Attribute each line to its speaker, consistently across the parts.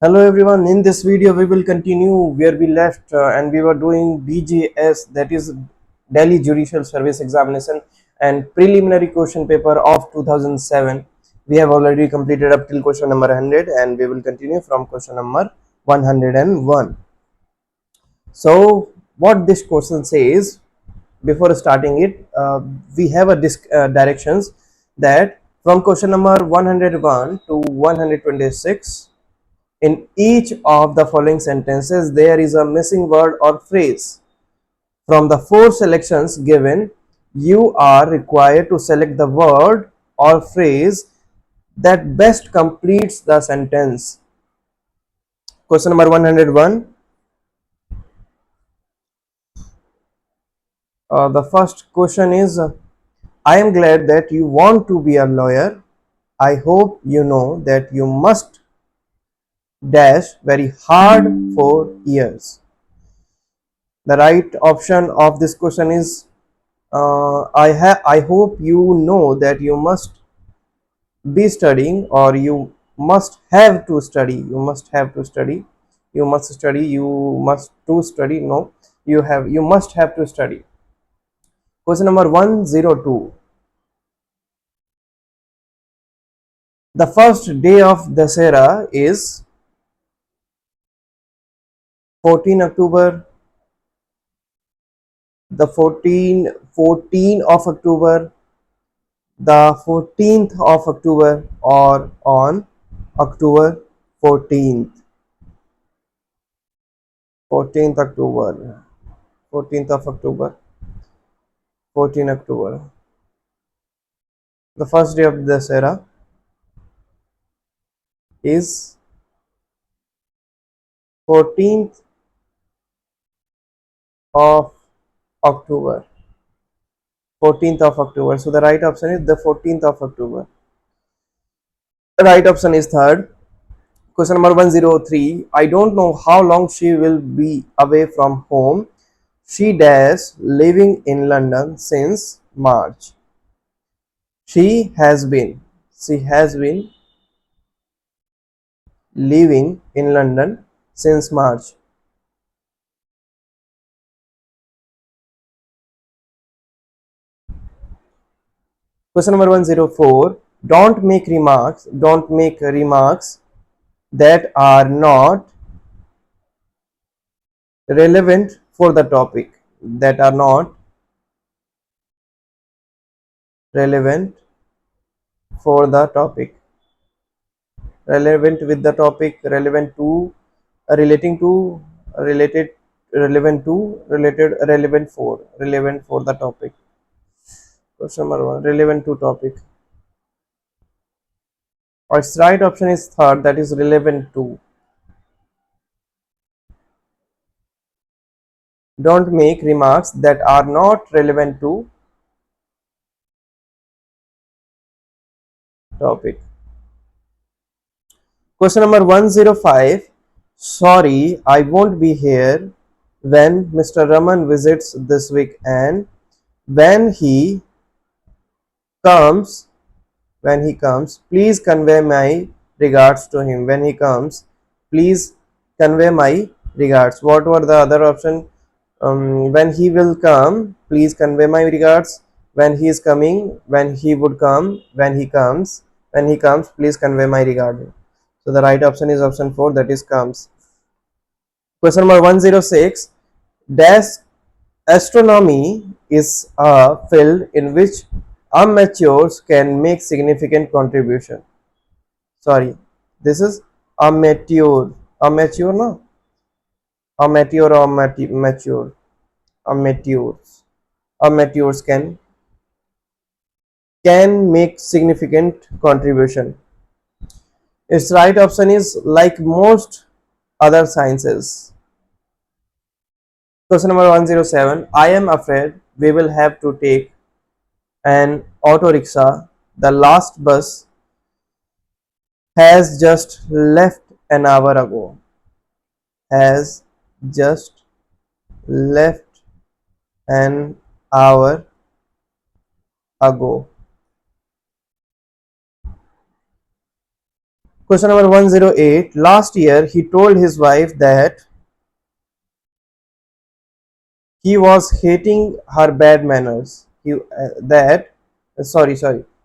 Speaker 1: Hello everyone, in this video we will continue where we left and we were doing DJS, that is Delhi Judicial Service Examination and preliminary question paper of 2007. We have already completed up till question number 100 and we will continue from question number 101. So what this question says, before starting it, we have a directions that from question number 101 to 126, in each of the following sentences, there is a missing word or phrase. From the four selections given, you are required to select the word or phrase that best completes the sentence. Question number 101. The first question is, I am glad that you want to be a lawyer. I hope you know that you must dash very hard for years. The right option of this question is, I hope you know that you must be studying, or you must have to study. You must have to study. You must study. You must to study. No, you must have to study. Question number 102. The first day of Dasera is 14 October, the 14 of October, the 14th of October, or on October 14th. 14th October, 14th of October, 14 October. The first day of Dasera is 14th of October. 14th of October. So the right option is the 14th of October. The right option is third. Question number 103. I don't know how long she will be away from home. She dash living in London since March. She has been. She has been living in London since March. Question number 104. Don't make remarks that are not relevant for the topic. That are not relevant for the topic. Relevant with the topic, relevant to, relating to, related, relevant to, related, relevant for the topic. Question number 1. Relevant to topic. Its right option is third, that is relevant to. Don't make remarks that are not relevant to topic. Question number 105. Sorry, I won't be here when Mr. Raman visits this week, and when he comes, please convey my regards to him. When he comes, please convey my regards. What were the other option? When he will come, please convey my regards. When he is coming, when he would come, when he comes, please convey my regard. So the right option is option 4, that is comes. Question number 106. Dash astronomy is a field in which amateurs can make significant contribution. Sorry, this is amateur. Amateur, no? Amateur or mature. Amateurs. Amateurs can make significant contribution. Its right option is like most other sciences. Question number 107. I am afraid we will have to take an auto rickshaw. The last bus has just left an hour ago. Has just left an hour ago. Question number 108. Last year, he told his wife that he was hating her bad manners.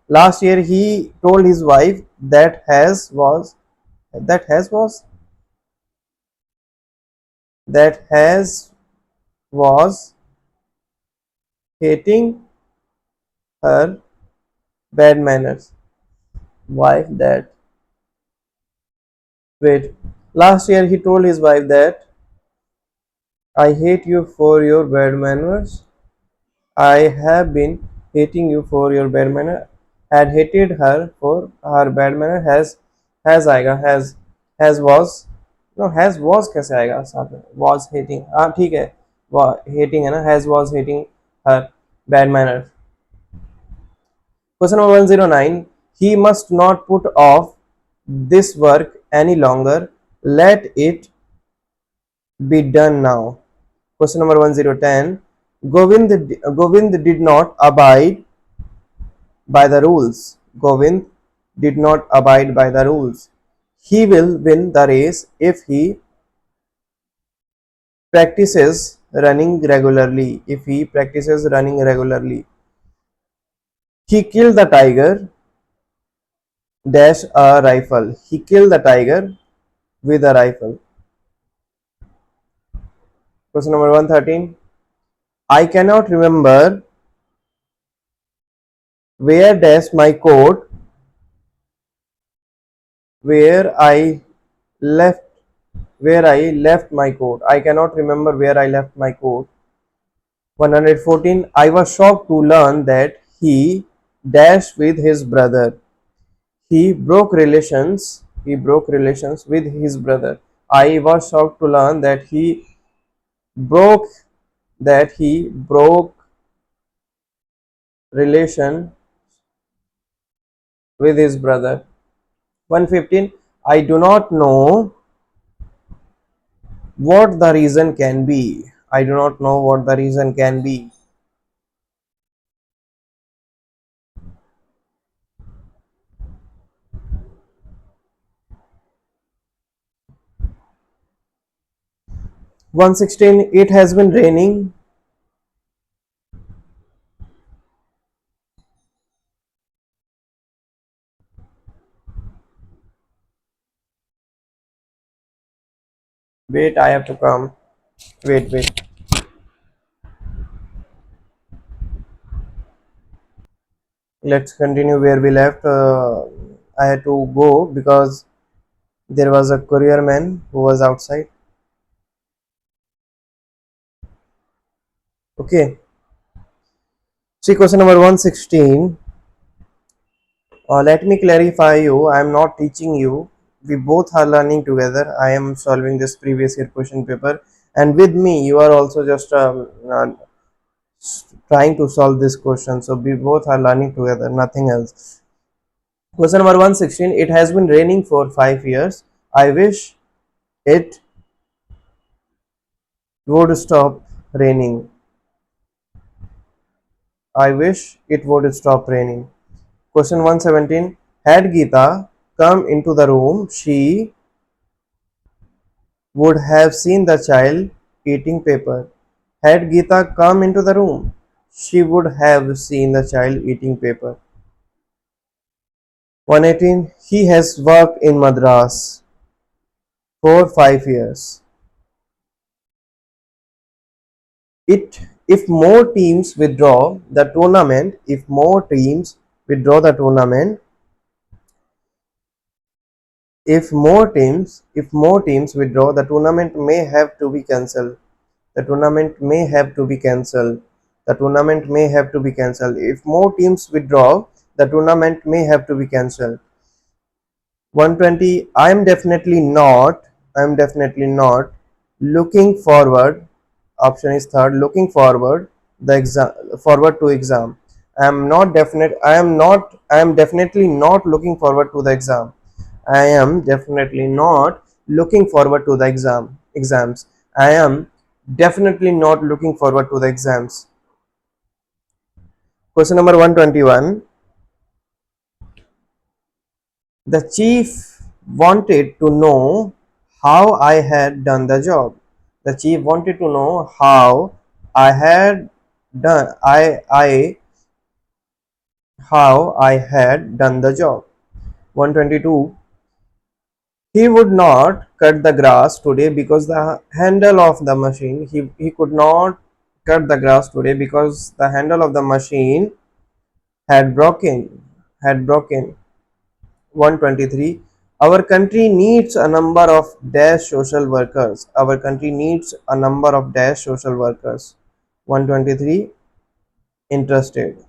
Speaker 1: Last year, he told his wife that has was hating her bad manners. Wife that wait. Last year, he told his wife that I hate you for your bad manners. I have been hating you for your bad manner. Had hated her for her bad manner. Has आएगा has was no has was कैसे आएगा साथ में was hating हाँ ठीक है hating है ना has was hating her bad manner. Question number 109. He must not put off this work any longer. Let it be done now. Question number 1010. Govind did not abide by the rules. Govind did not abide by the rules. He will win the race if he practices running regularly. If he practices running regularly. He killed the tiger dash a rifle. He killed the tiger with a rifle. Question number 113. I cannot remember where dash my coat where I left my coat. I cannot remember where I left my coat. 114. I was shocked to learn that he dashed with his brother. He broke relations with his brother. I was shocked to learn broke that he broke relation with his brother. 115. I do not know what the reason can be. I do not know what the reason can be. 116. It has been raining. Wait, I have to come. Wait. Let's continue where we left. I had to go because there was a courier man who was outside. Okay. See question number 116. Let me clarify you. I am not teaching you. We both are learning together. I am solving this previous year question paper, and with me, you are also just trying to solve this question. So we both are learning together. Nothing else. Question number 116. It has been raining for 5 years. I wish it would stop raining. I wish it would stop raining. Question 117. Had Geeta come into the room, she would have seen the child eating paper. Had Geeta come into the room, she would have seen the child eating paper. 118. He has worked in Madras for 5 years. If more teams withdraw the tournament, if more teams withdraw, the tournament may have to be cancelled. The tournament may have to be cancelled. The tournament may have to be cancelled. If more teams withdraw, the tournament may have to be cancelled. 120. I am definitely not looking forward. Option is third. Looking forward forward to exam. I am definitely not looking forward to the exam. I am definitely not looking forward to the exams. I am definitely not looking forward to the exams. Question number 121. The chief wanted to know how I had done the job. The chief wanted to know I had I how I had done the job. 122. He would not cut the grass today because the handle of the machine. He could not cut the grass today because the handle of the machine had broken. Had broken. 123. Our country needs a number of dash social workers. Our country needs a number of dash social workers. 123. Interested.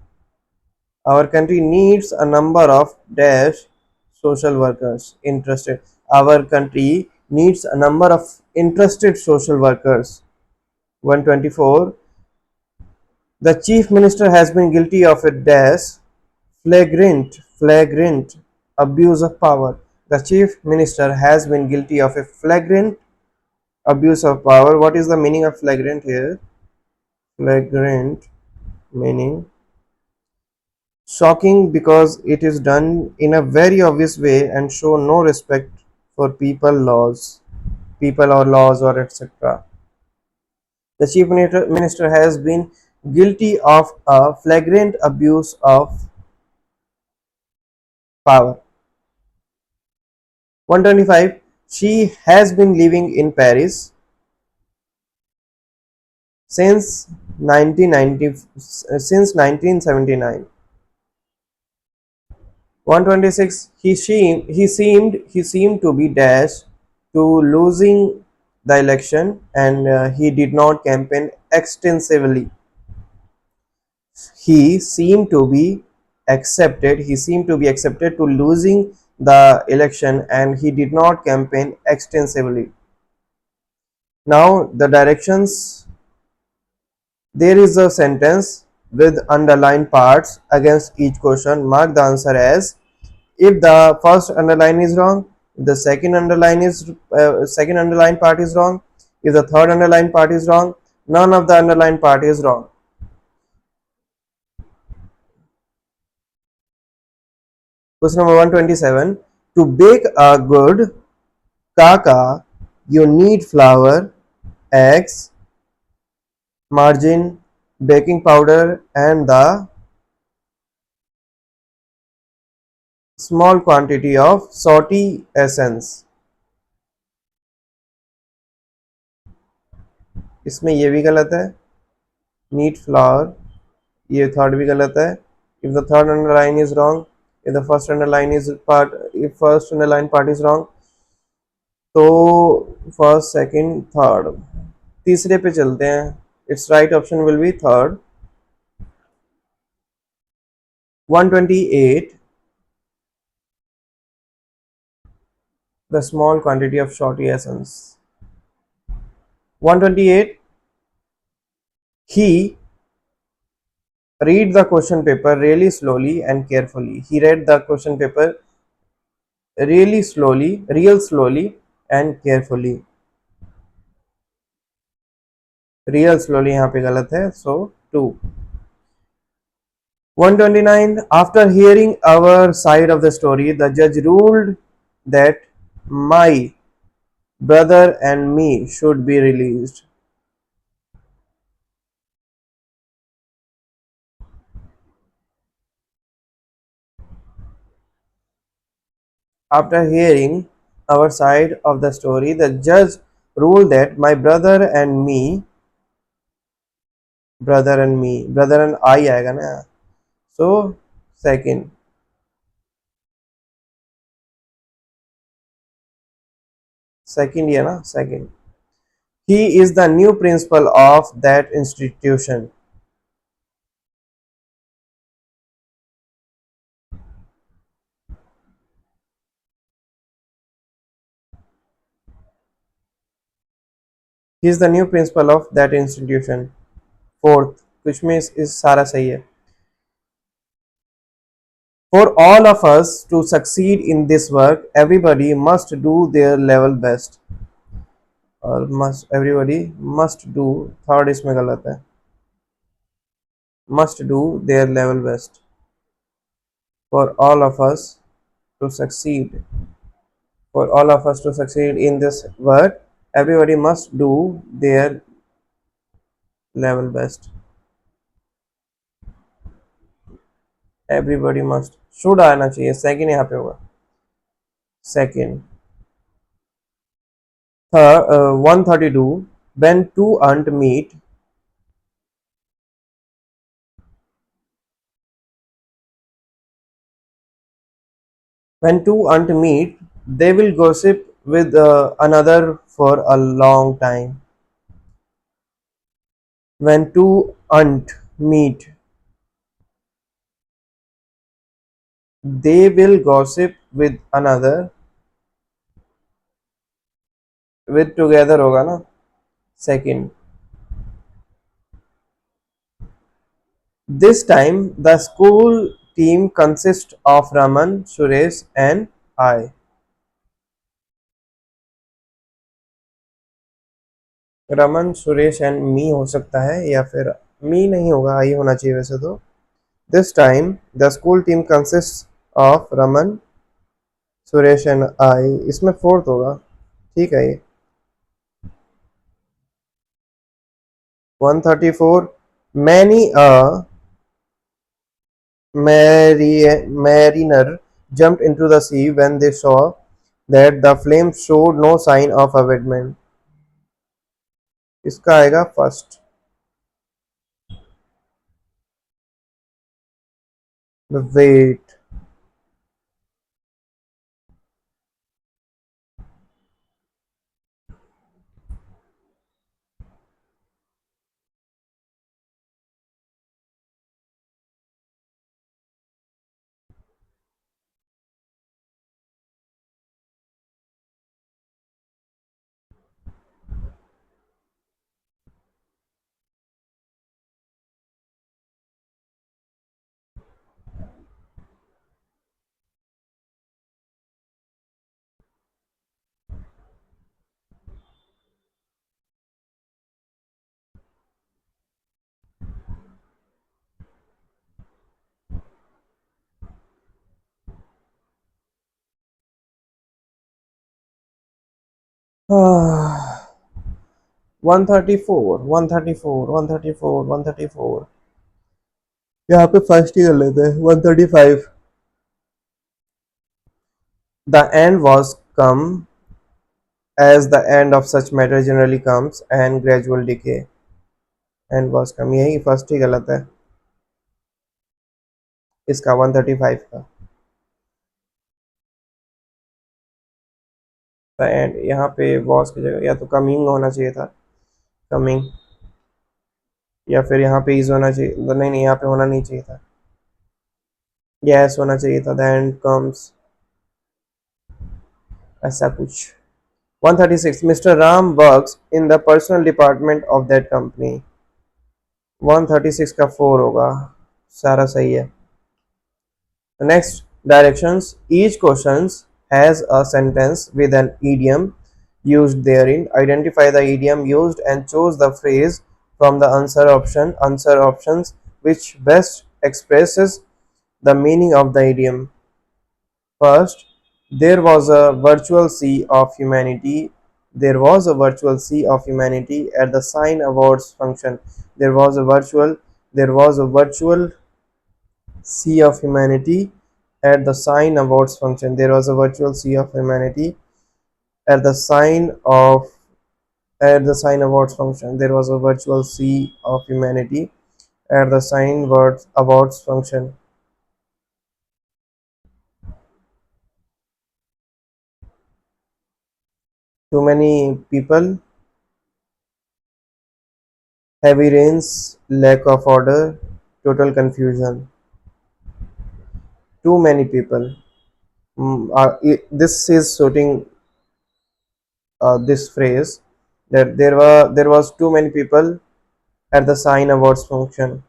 Speaker 1: Our country needs a number of dash social workers. Interested. Our country needs a number of interested social workers. 124. The chief minister has been guilty of a dash flagrant abuse of power. The chief minister has been guilty of a flagrant abuse of power. What is the meaning of flagrant here? Flagrant meaning shocking because it is done in a very obvious way and show no respect for people or laws or etc. The chief minister has been guilty of a flagrant abuse of power. 125. She has been living in Paris since 1979. 126. He seemed to be dash to losing the election and he did not campaign extensively. He seemed to be accepted to losing the election and he did not campaign extensively. Now the directions. There is a sentence with underlined parts against each question. Mark the answer as if the first underline is wrong, if the second underline part is wrong, if the third underline part is wrong, none of the underlined part is wrong. Question number 127. To bake a good kaka, you need flour, eggs, margarine, baking powder, and the small quantity of salty essence. इसमें ये भी गलत है, NEET flower, ये third भी गलत है. If the third underline is wrong, if the first underline is part, if first underline part is wrong, तो फर्स्ट सेकंड थर्ड तीसरे पे चलते हैं. It's right option will be third. 128. The small quantity of shorty essence. 128. He read the question paper really slowly and carefully. He read the question paper real slowly and carefully. Real slowly यहाँ पे गलत है, so 2. 129. After hearing our side of the story, the judge ruled that my brother and me should be released. After hearing our side of the story, the judge ruled that my brother and I आएगा ना, so second ये ना second. He is the new principal of that institution. He is the new principal of that institution. Fourth, which means is सारा सही है. For all of us to succeed in this work, everybody must do their level best. और must everybody must do, third इसमें गलत है. Must do their level best. For all of us to succeed. For all of us to succeed in this work, everybody must do their level best. Everybody must should आना चाहिए. Second यहाँ पे होगा. Second. Third, 132. When two aunt meet, they will gossip with another for a long time. When two aunt meet, they will gossip with another. With together होगा ना. Second. This time, the school team consists of Raman, Suresh, and I. Raman Suresh and me हो सकता है या फिर मी नहीं होगा आई होना चाहिए वैसे तो this time the school team consist of Raman Suresh and I इसमें फोर्थ होगा ठीक है ये 134 many a mariner jumped into the sea when they saw that the flames showed no sign of abatement इसका आएगा फर्स्ट वेट 134 134 134 134 यहाँ पे फर्स्ट ही कर लेते हैं 135 The end was come as the end of such matter generally comes and gradual decay. End was come यही first ही गलत है इसका 135 का The end यहाँ पे was की जगह या तो कमिंग होना चाहिए था कमिंग या फिर यहाँ पे इज होना चाहिए नहीं नहीं यहाँ पे होना नहीं चाहिए था यस होना चाहिए था The end comes ऐसा कुछ 136 Mr. Ram works in the personal department of that company 136 का 4 होगा सारा सही है Next directions each question has a sentence with an idiom used therein identify the idiom used and choose the phrase from the answer options which best expresses the meaning of the idiom First, there was a virtual sea of humanity. There was a virtual sea of humanity at the sign awards function. There was a virtual sea of humanity at the sign awards function. There was a virtual sea of humanity at the sign awards function. There was a virtual sea of humanity at the sign words awards function. Too many people, heavy rains, lack of order, total confusion. Too many people. This is suiting this phrase that there was too many people at the sign awards function.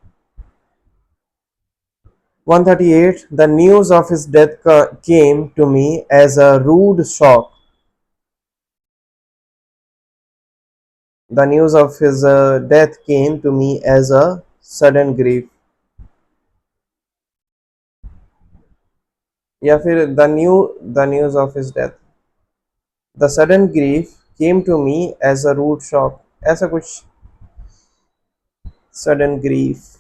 Speaker 1: 138. The news of his death came to me as a rude shock. The news of his death came to me as a sudden grief. या फिर the news of his death The sudden grief came to me as a rude shock. ऐसा कुछ sudden grief.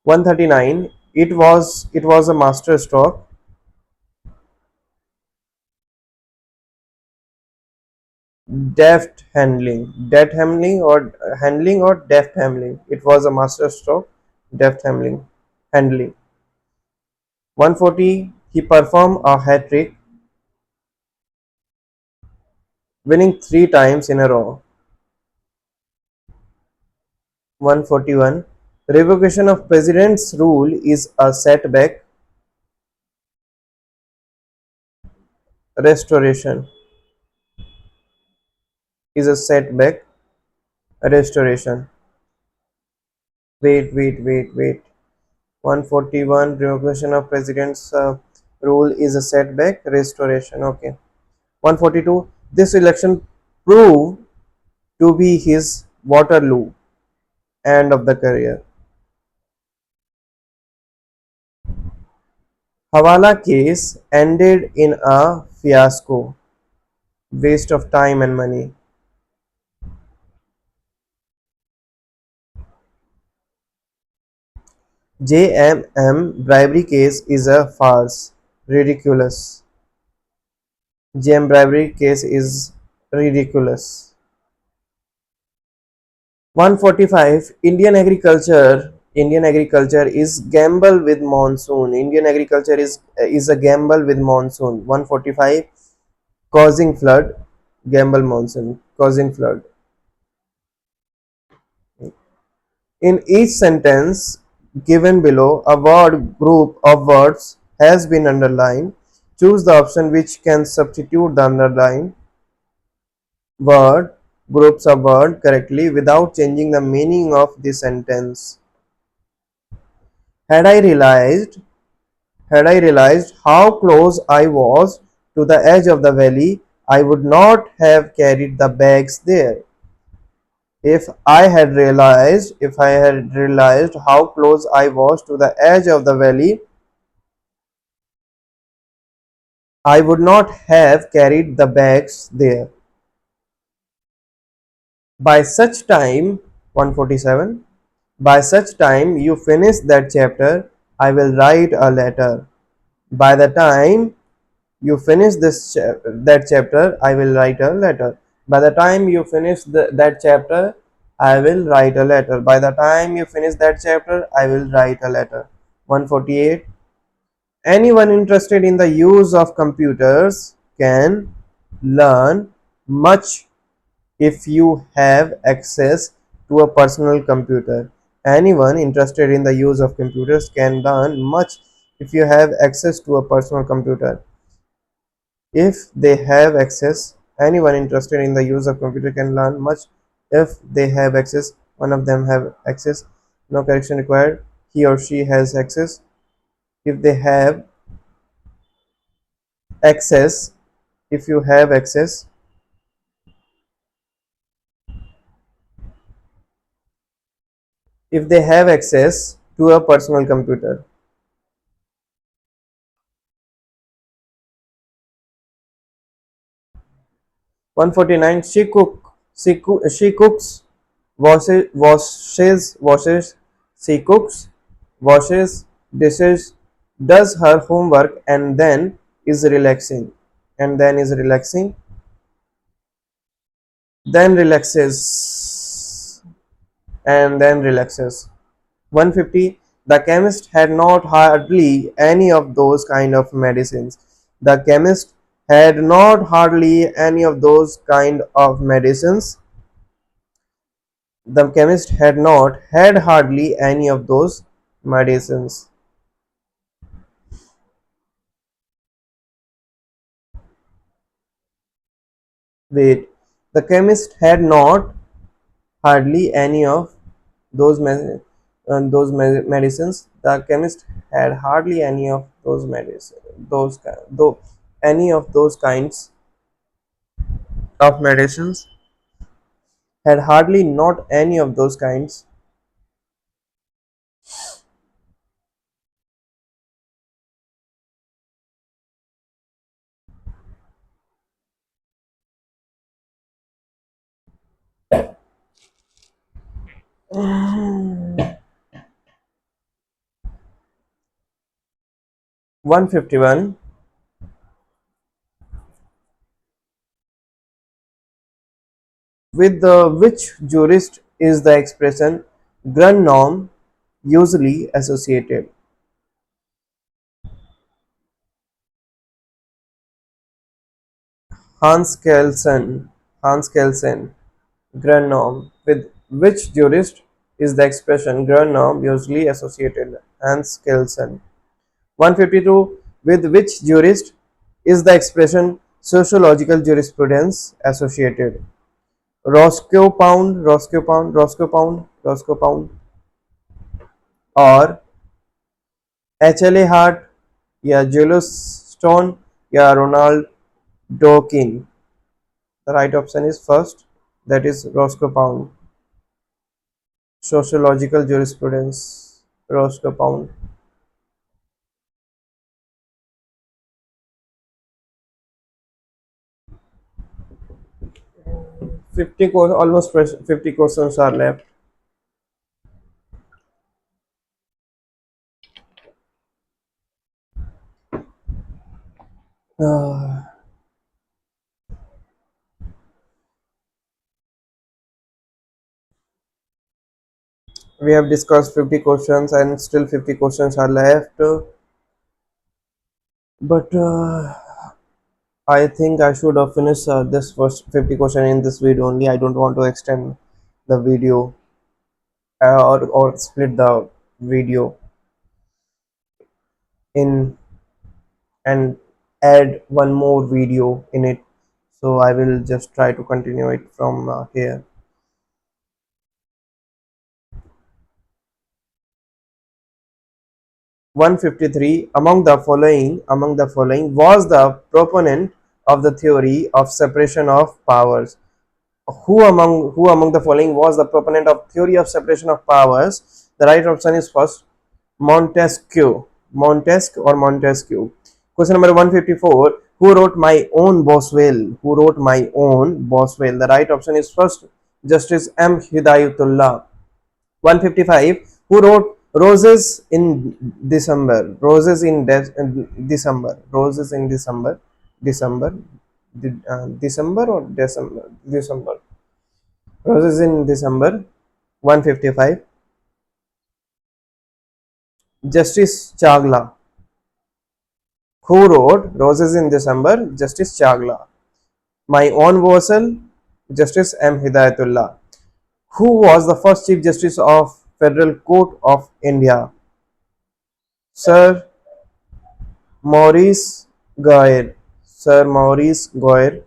Speaker 1: 139. It was a master stroke. Deft handling or deft handling. It was a master stroke. Deft handling. 140. He performed a hat trick, winning 3 times in a row. 141. Revocation of president's rule is a setback. Restoration is a setback. Restoration. Wait. 141. Revocation of president's rule is a setback. Restoration. Okay. 142. This election proved to be his Waterloo. End of the career. Hawala case ended in a fiasco. Waste of time and money. JMM bribery case is a farce. Ridiculous. JM bribery case is ridiculous. 145. Indian agriculture is gamble with monsoon. Indian agriculture is a gamble with monsoon. 145. Causing flood. Gamble monsoon causing flood. In each sentence given below, a word group of words has been underlined. Choose the option which can substitute the underlined word groups of word correctly without changing the meaning of the sentence. Had I realized had I realized how close I was to the edge of the valley, I would not have carried the bags there. If I had realized how close I was to the edge of the valley, I would not have carried the bags there. By such time, 147, by such time you finish that chapter, I will write a letter. By the time you finish that chapter, I will write a letter. By the time you finish that chapter, I will write a letter. By the time you finish that chapter, I will write a letter. 148. Anyone interested in the use of computers can learn much if you have access to a personal computer. Anyone interested in the use of computers can learn much if you have access to a personal computer. If they have access, anyone interested in the use of computer can learn much if they have access. One of them have access. No correction required. He or she has access. If they have access, if you have access, if they have access to a personal computer. 149. She cooks, washes, she cooks, washes dishes, does her homework, and then is relaxing, then relaxes, and then relaxes. 150. The chemist had not hardly any of those kind of medicines. The chemist had not hardly any of those kind of medicines. The chemist had not had hardly any of those medicines. Wait, the chemist had not hardly any of those medicines. The chemist had hardly any of those medicines. Though any of those kinds of medicines had hardly not any of those kinds. 151. With which jurist is the expression "grund norm" usually associated? Hans Kelsen. Hans Kelsen. Grund norm. With which jurist is the expression "grund norm" usually associated? Hans Kelsen. 152. With which jurist is the expression "sociological jurisprudence" associated? Roscoe Pound, Roscoe Pound, Roscoe Pound, Roscoe Pound, or HLA Hart, या Julius Stone, या Ronald Dworkin. The right option is first, that is Roscoe Pound. Sociological jurisprudence, Roscoe Pound. 50 almost 50 questions are left. Uh, we have discussed 50 questions and still 50 questions are left. But I think I should have finished this first 50 question in this video only. I don't want to extend the video or split the video in and add one more video in it. So I will just try to continue it from here. 153. Among the following was the proponent of the theory of separation of powers? Who among the following was the proponent of theory of separation of powers? The right option is first Montesquieu. Montesquieu or Montesquieu. Question number 154. Who wrote My Own Boswell? Who wrote My Own Boswell? The right option is first Justice M. Hidayatullah. 155. Who wrote Roses in December? Roses in December. Roses in December. December. December or December? December. Roses in December. 155. Justice Chagla. Who wrote Roses in December? Justice Chagla. My Own Vessel? Justice M. Hidayatullah. Who was the first Chief Justice of Federal Court of India? Sir Maurice Goyer. Sir Maurice Goyer.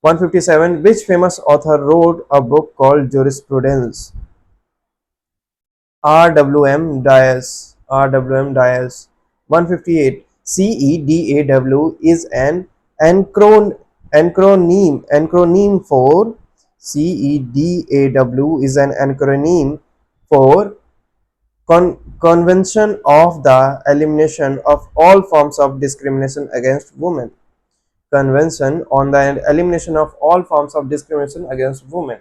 Speaker 1: 157. Which famous author wrote a book called Jurisprudence? R.W.M. Dyes. R.W.M. Dyes. 158. CEDAW is an acronym for CEDAW is an acronym for Convention of the Elimination of All Forms of Discrimination Against Women. Convention on the Elimination of All Forms of Discrimination Against Women.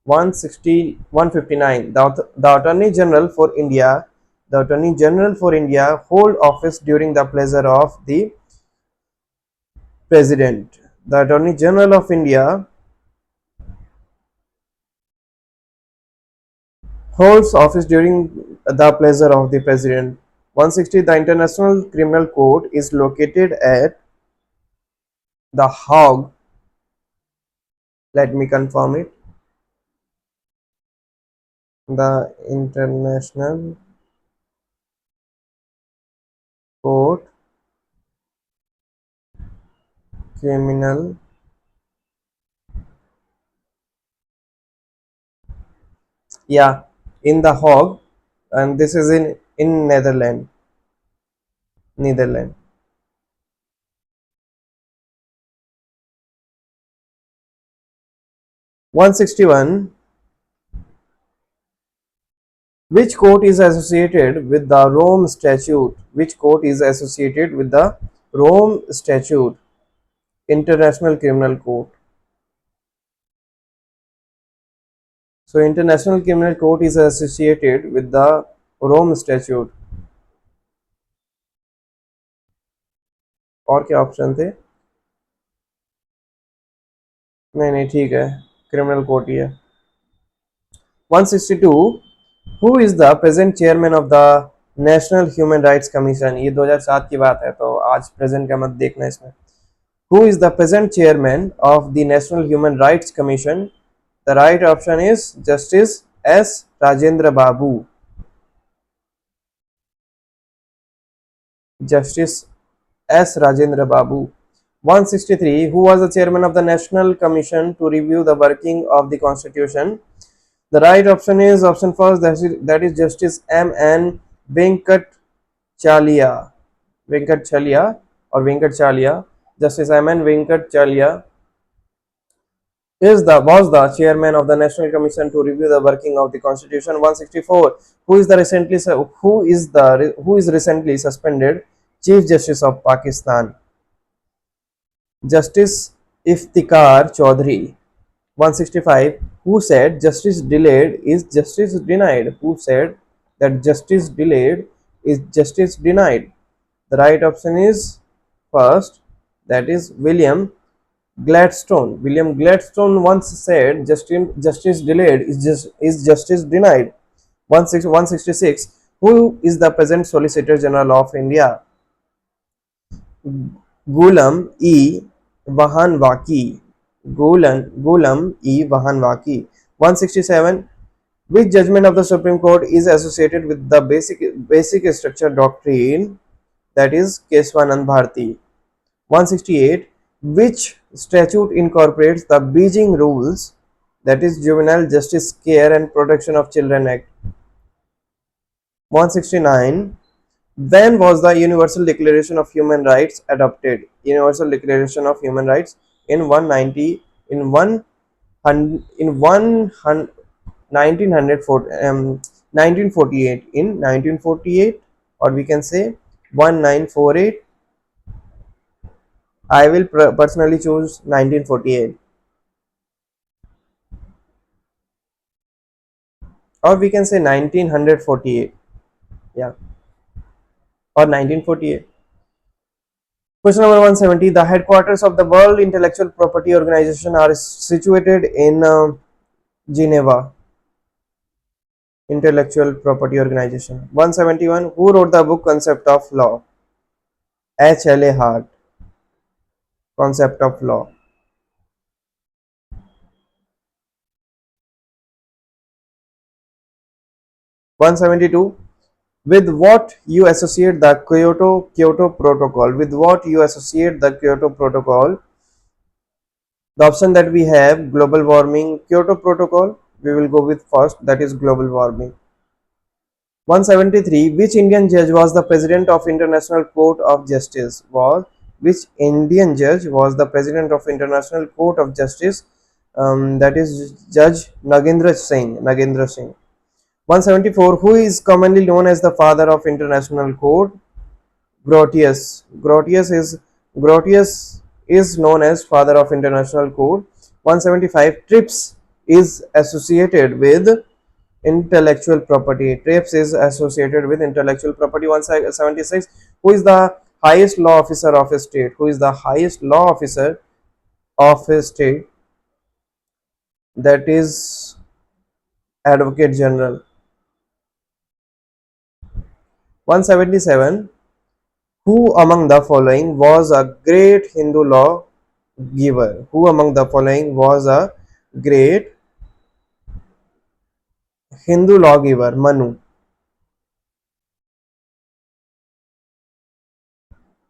Speaker 1: 160, 159. The Attorney General for India, the Attorney General for India hold office during the pleasure of the President. The Attorney General of India holds office during the pleasure of the President. 160. The International Criminal Court is located at The Hague. Let me confirm it. The International Court Criminal, yeah, in The Hague, and this is in Netherlands. 161. Which court is associated with the Rome Statute? Which court is associated with the Rome Statute? International Criminal Court. So International Criminal Court is associated with the Rome Statute. और क्या option थे? नहीं नहीं ठीक है, criminal court ही है. 162. Who is the present chairman of the National Human Rights Commission? ये 2007 की बात है, तो आज प्रेजेंट का मत देखना इसमें. Who is the present chairman of the National Human Rights Commission? The right option is Justice S. Rajendra Babu. Justice S. Rajendra Babu. 163. Who was the chairman of the National Commission to review the working of the Constitution? The right option is option first, that is Justice M. N. Venkat Chalia. Venkat Chalia or Venkat Chalia. Justice M. N. Venkat Chalia was the chairman of the National Commission to review the working of the Constitution. 164. Who is recently suspended Chief Justice of Pakistan? Justice Iftikhar Chaudhry. 165. Who said justice delayed is justice denied? Who said that justice delayed is justice denied? The right option is first, that is William Gladstone. William Gladstone once said justice delayed is justice denied. 166. Who is the present Solicitor General of India? Ghulam E. Vahanwaki. Ghulam E. Vahanwaki. 167. Which judgment of the Supreme Court is associated with the basic structure doctrine? That is Keswanand Bharti. 168. Which statute incorporates the Beijing rules? That is Juvenile Justice Care and Protection of Children Act. 169. When was the Universal Declaration of Human Rights adopted? Universal Declaration of Human Rights in 190 in 1 in 1948, in 1948, or we can say 1948. I will personally choose 1948, or we can say 1948. Yeah, or 1948. Question number 170. The headquarters of the World Intellectual Property Organization are situated in Geneva. Intellectual Property Organization. 171. Who wrote the book Concept of Law? H.L.A. Hart. Concept of Law. 172. With what you associate the Kyoto Protocol? With what you associate the Kyoto Protocol? The option that we have: global warming, Kyoto Protocol. We will go with first, that is global warming. 173. Which Indian judge was the president of International Court of Justice? Which Indian judge was the president of International Court of Justice? That is Judge Nagendra Singh. 174. Who is commonly known as the father of International Court? Grotius. Grotius is known as father of International Court. 175. TRIPS is associated with intellectual property. TRIPS is associated with intellectual property. 176. Who is the highest law officer of a state? Who is the highest law officer of a state? That is Advocate General. 177. Who among the following was a great Hindu law giver? Who among the following was a great Hindu lawgiver? Manu.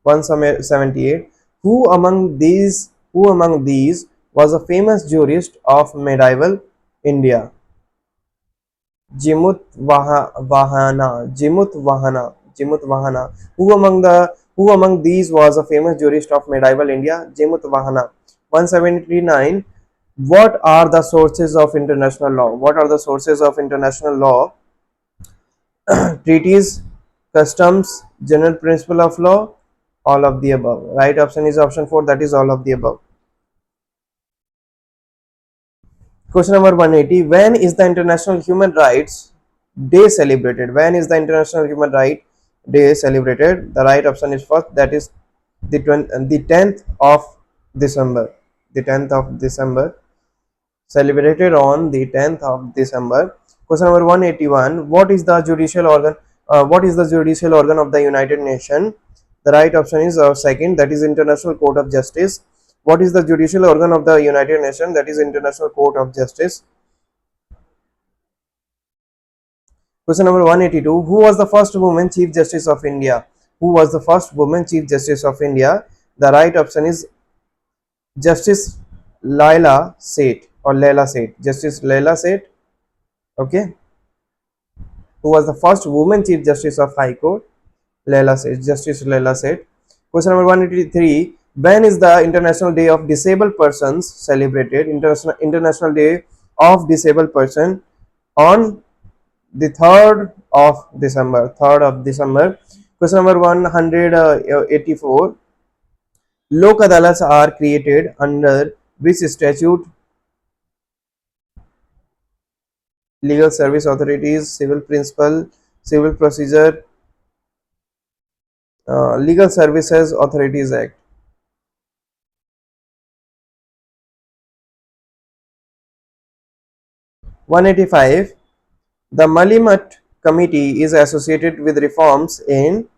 Speaker 1: 178. Who among these was a famous jurist of medieval India? Jimut Vahana. Who among these was a famous jurist of medieval India? Jimut Vahana. 179. What are the sources of international law? What are the sources of international law? Treaties, customs, general principle of law, all of the above. Right option is option 4, that is all of the above. Question number 180. When is the International Human Rights Day celebrated? When is the International Human Rights Day celebrated? The right option is first, that is the 10th of December. The 10th of December, celebrated on the 10th of December. Question number 181. What is the judicial organ? What is the judicial organ of the United Nations? The right option is second, that is International Court of Justice. What is the judicial organ of the United Nations? That is International Court of Justice. Question number 182. Who was the first woman Chief Justice of India? Who was the first woman Chief Justice of India? The right option is Justice Laila Seth or Laila Seth. Justice Laila Seth. Okay. Who was the first woman Chief Justice of High Court? Laila Seth. Justice Laila Seth. Question number 183. When is the International Day of Disabled Persons celebrated? International Day of Disabled Person on the 3rd of December. 3rd of December. Question number 184. Lok Adalats are created under which statute? Legal Service Authorities, Civil Principle, Civil Procedure, Legal Services Authorities Act. 185. The Malimat Committee is associated with reforms in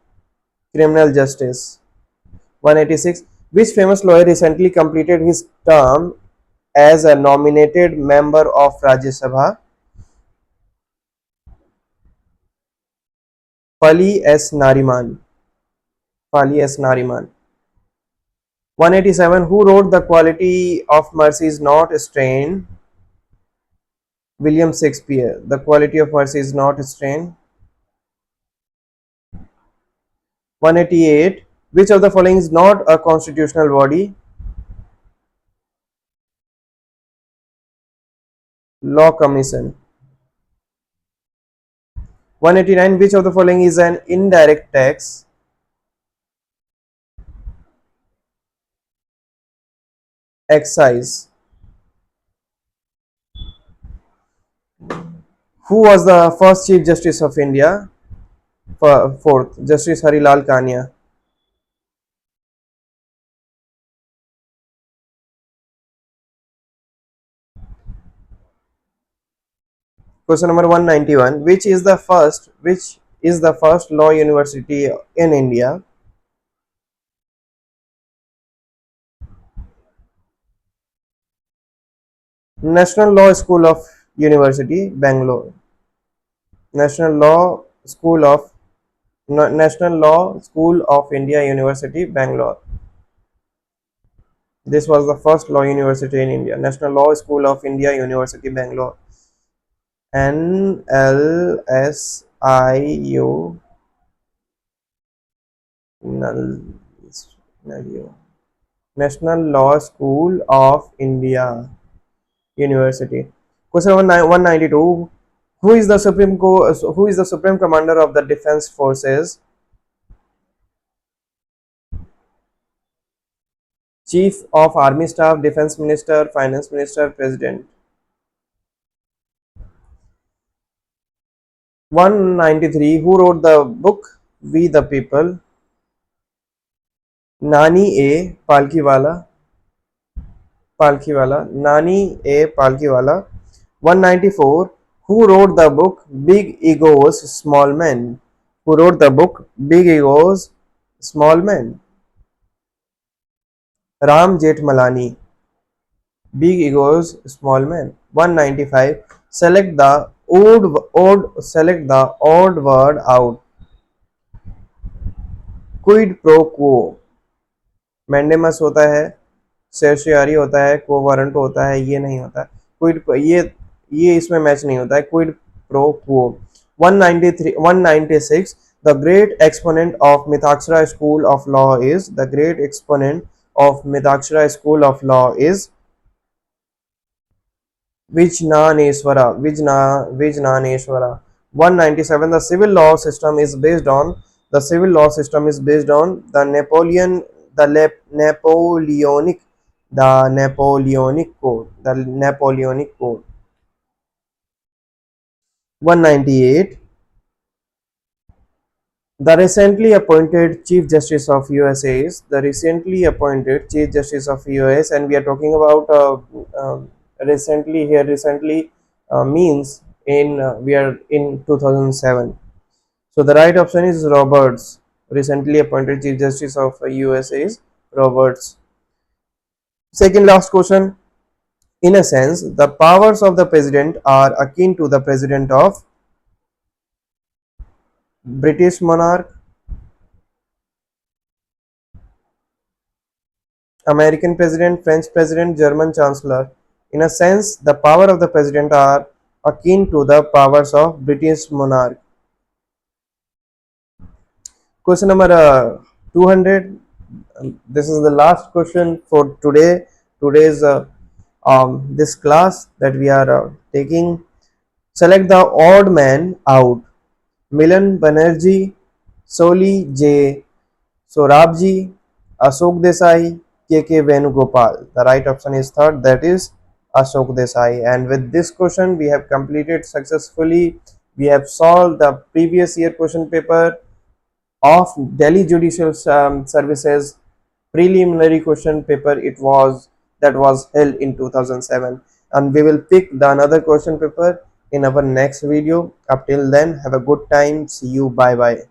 Speaker 1: criminal justice. 186. Which famous lawyer recently completed his term as a nominated member of Rajya Sabha? Fali S. Nariman. Fali S. Nariman. 187. Who wrote The Quality of Mercy is Not Strained? William Shakespeare. The Quality of Mercy is Not Strained. 188. Which of the following is not a constitutional body? Law Commission. 189. Which of the following is an indirect tax? Excise. Who was the first Chief Justice of India? Fourth, Justice Harilal Kania. Question number 191. Which is the first law university in India? National Law School of University, Bangalore. National Law School of National Law School of India University, Bangalore. This was the first law university in India. National Law School of India University, Bangalore. NLSIU. National Law School of India University. Question number 192. Who is the Supreme Commander of the Defense Forces? Chief of Army Staff, Defense Minister, Finance Minister, President. 193. Who wrote the book We the People? Nani A. Palkiwala. Nani A. Palkiwala. 194. Who wrote the book Big Egos, Small Men? Who wrote the book Big Egos, Small Men? Ram Jethmalani. Big Egos, Small Men. 195. Select the odd word out. Quid pro quo. Mandamus होता है, सेर्शियरी होता है, कोवारंट होता है, ये नहीं होता है. क्विड ये इसमें मैच नहीं होता है. Quid pro quo. 193 196. The great exponent of Mitaksara School of Law is Vijnaneshwara. 197. The civil law system is based on the Napoleonic The Napoleonic Code. The Napoleonic Code. 198. The recently appointed Chief Justice of USA is the recently appointed Chief Justice of US, and we are talking about recently here. Recently means in we are in 2007. So the right option is Roberts. Recently appointed Chief Justice of USA is Roberts. Second last question. In a sense, the powers of the president are akin to the president of British monarch, American president, French president, German chancellor. In a sense, the power of the president are akin to the powers of British monarch. Question number 200. This is the last question for today. Today's this class that we are taking. Select the odd man out. Milan Banerjee, Soli J. Sorabji, Ashok Desai, K.K. Venugopal. The right option is third, that is Ashok Desai. And with this question, we have completed successfully. We have solved the previous year question paper of Delhi Judicial Services preliminary question paper. It was that was held in 2007, and we will pick the another question paper in our next video. Up till then, have a good time. See you. Bye bye.